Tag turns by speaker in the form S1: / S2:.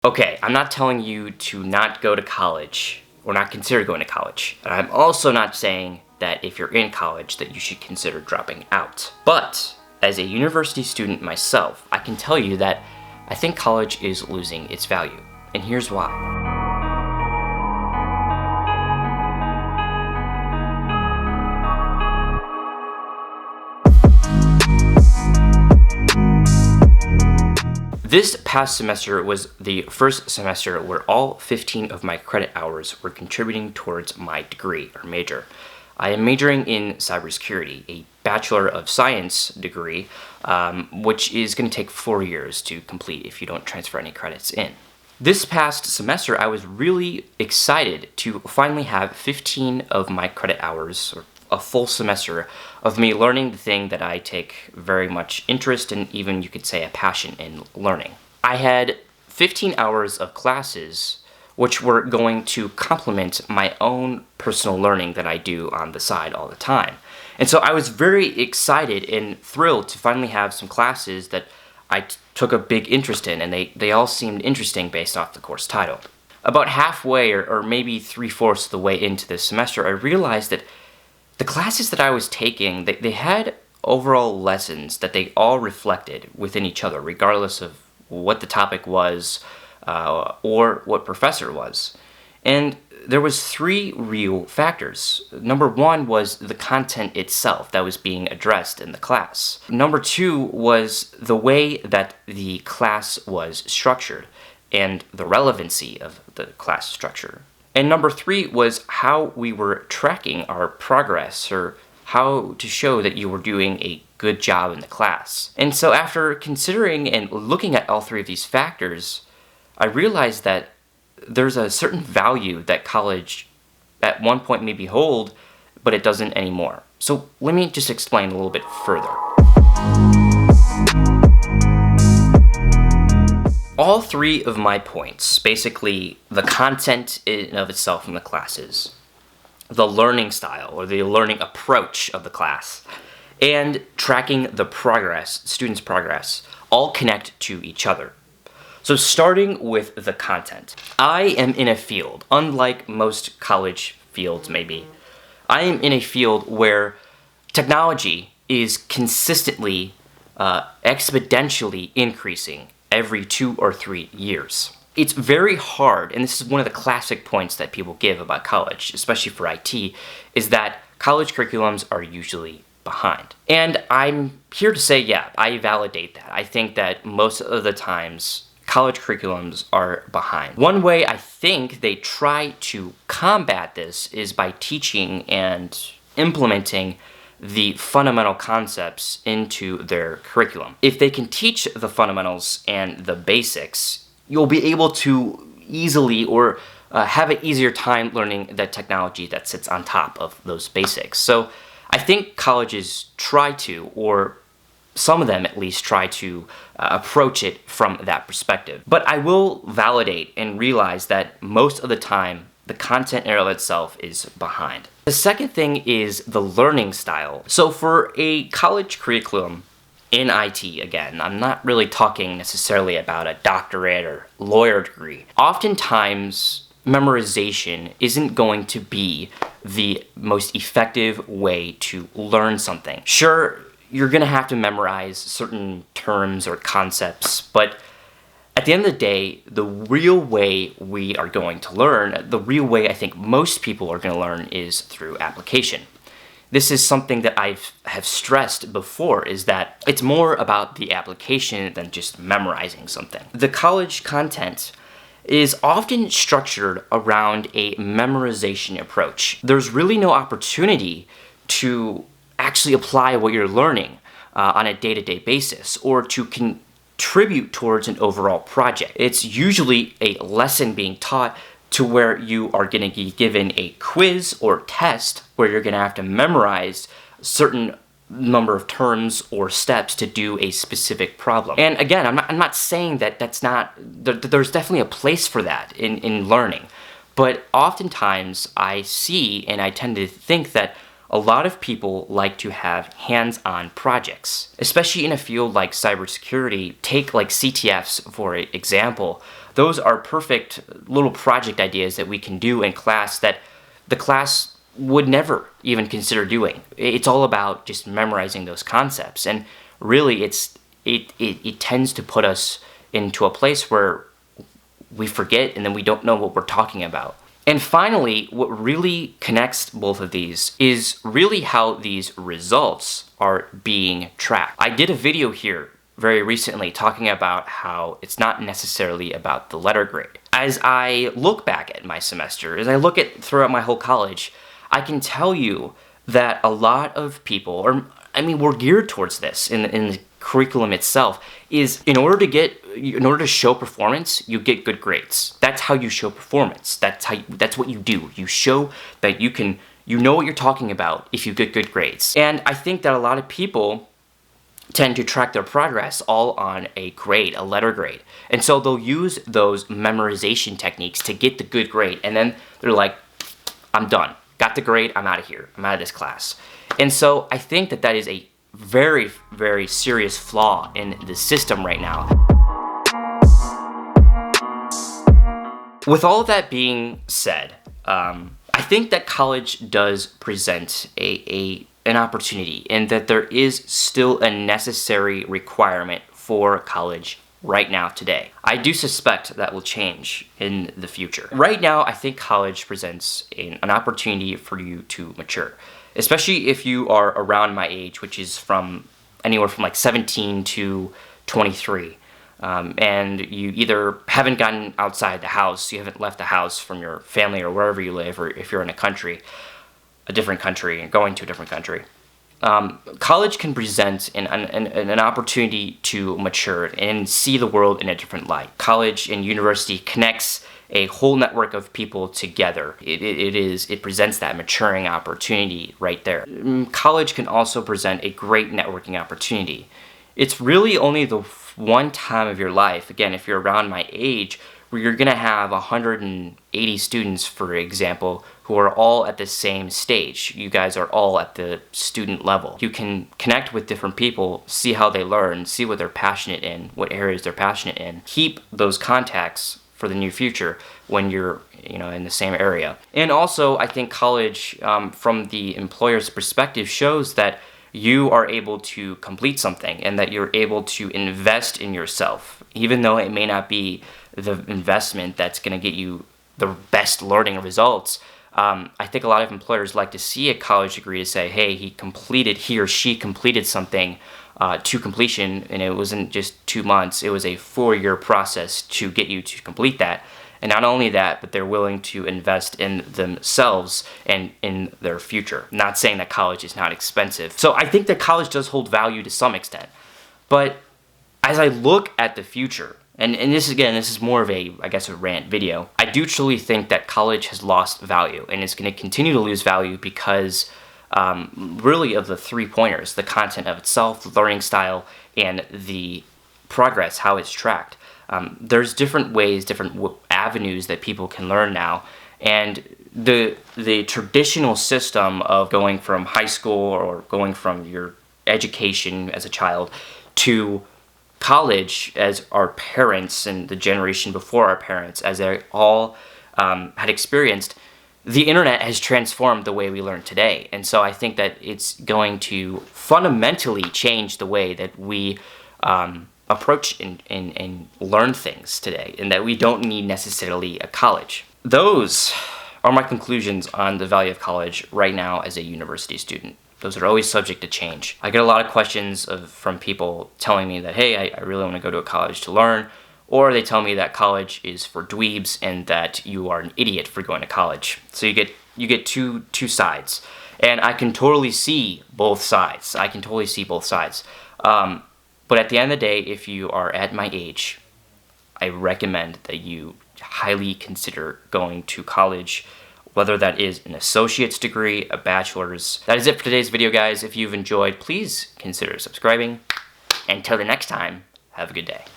S1: Okay, I'm not telling you to not go to college or not consider going to college. And I'm also not saying that if you're in college that you should consider dropping out. But as a university student myself, I can tell you that I think college is losing its value. And here's why. This past semester was the first semester where all 15 of my credit hours were contributing towards my degree or major. I am majoring in cybersecurity, a Bachelor of Science degree, which is going to take 4 years to complete if you don't transfer any credits in. This past semester, I was really excited to finally have 15 of my credit hours, or a full semester, of me learning the thing that I take very much interest in, even you could say a passion in learning. I had 15 hours of classes which were going to complement my own personal learning that I do on the side all the time. And so I was very excited and thrilled to finally have some classes that I took a big interest in, and they all seemed interesting based off the course title. About halfway, or maybe 3/4 of the way into this semester, I realized that the classes that I was taking, they had overall lessons that they all reflected within each other, regardless of what the topic was or what professor was. And there was 3 real factors. Number 1 was the content itself that was being addressed in the class. Number 2 was the way that the class was structured and the relevancy of the class structure. And number 3 was how we were tracking our progress, or how to show that you were doing a good job in the class. And so after considering and looking at all 3 of these factors, I realized that there's a certain value that college at one point maybe hold, but it doesn't anymore. So let me just explain a little bit further. All 3 of my points, basically the content in and of itself in the classes, the learning style or the learning approach of the class, and tracking the progress, students' progress, all connect to each other. So starting with the content, I am in a field, unlike most college fields maybe, I am in a field where technology is consistently, exponentially increasing every 2 or 3 years. It's very hard, and this is one of the classic points that people give about college, especially for IT, is that college curriculums are usually behind. And I'm here to say, yeah, I validate that. I think that most of the times college curriculums are behind. One way I think they try to combat this is by teaching and implementing the fundamental concepts into their curriculum. If they can teach the fundamentals and the basics, you'll be able to easily or have an easier time learning the technology that sits on top of those basics. So I think colleges try to, or some of them at least try to approach it from that perspective. But I will validate and realize that most of the time, the content in itself is behind. The second thing is the learning style. So for a college curriculum in IT, again, I'm not really talking necessarily about a doctorate or lawyer degree. Oftentimes, memorization isn't going to be the most effective way to learn something. Sure, you're going to have to memorize certain terms or concepts, but at the end of the day, the real way we are going to learn, the real way I think most people are going to learn, is through application. This is something that I have stressed before, is that it's more about the application than just memorizing something. The college content is often structured around a memorization approach. There's really no opportunity to actually apply what you're learning on a day-to-day basis, or to contribute towards an overall project. It's usually a lesson being taught to where you are going to be given a quiz or test where you're going to have to memorize a certain number of terms or steps to do a specific problem. And again, I'm not saying that there's definitely a place for that in learning, but oftentimes I see and I tend to think that a lot of people like to have hands-on projects, especially in a field like cybersecurity. Take like CTFs for example. those are perfect little project ideas that we can do in class that the class would never even consider doing. It's all about just memorizing those concepts, and really it tends to put us into a place where we forget and then we don't know what we're talking about. And finally, what really connects both of these is really how these results are being tracked. I did a video here very recently talking about how it's not necessarily about the letter grade. As I look back at my semester, as I look at throughout my whole college, I can tell you that a lot of people, we're geared towards this in the curriculum itself, is in order to show performance, you get good grades. That's how you show performance. That's what you do. You show that you know what you're talking about if you get good grades. And I think that a lot of people tend to track their progress all on a grade, a letter grade. And so they'll use those memorization techniques to get the good grade, and then they're like, I'm done. Got the grade, I'm out of here. I'm out of this class. And so I think that is a very, very serious flaw in the system right now. With all of that being said, I think that college does present an opportunity, and that there is still a necessary requirement for college right now today. I do suspect that will change in the future. Right now, I think college presents an opportunity for you to mature, especially if you are around my age, which is from anywhere from like 17 to 23. And you either haven't gotten outside the house, you haven't left the house from your family or wherever you live, or if you're in a different country and going to a different country. College can present an opportunity to mature and see the world in a different light. College and university connects a whole network of people together. It presents that maturing opportunity right there. College can also present a great networking opportunity. It's really only the one time of your life, again, if you're around my age, where you're gonna have 180 students, for example, who are all at the same stage. You guys are all at the student level. You can connect with different people, see how they learn, see what they're passionate in, what areas they're passionate in. Keep those contacts for the near future when you're in the same area. And also, I think college, from the employer's perspective, shows that you are able to complete something and that you're able to invest in yourself, even though it may not be the investment that's going to get you the best learning results. I think a lot of employers like to see a college degree to say, hey, he or she completed something to completion, and it wasn't just 2 months, it was a 4-year process to get you to complete that. And not only that, but they're willing to invest in themselves and in their future. Not saying that college is not expensive. So I think that college does hold value to some extent. But as I look at the future, and this is more of a rant video, I do truly think that college has lost value, and it's going to continue to lose value because really of the 3 pointers: the content of itself, the learning style, and the progress, how it's tracked. There's different ways, different avenues that people can learn now, and the traditional system of going from high school or going from your education as a child to college, as our parents and the generation before our parents, as they all had experienced, the internet has transformed the way we learn today. And so I think that it's going to fundamentally change the way that we approach and learn things today, and that we don't need necessarily a college. Those are my conclusions on the value of college right now as a university student. Those are always subject to change. I get a lot of questions from people telling me that, hey, I really want to go to a college to learn, or they tell me that college is for dweebs and that you are an idiot for going to college. So you get two sides, and I can totally see both sides. But at the end of the day, if you are at my age, I recommend that you highly consider going to college, whether that is an associate's degree, a bachelor's. That is it for today's video, guys. If you've enjoyed, please consider subscribing. Until the next time, have a good day.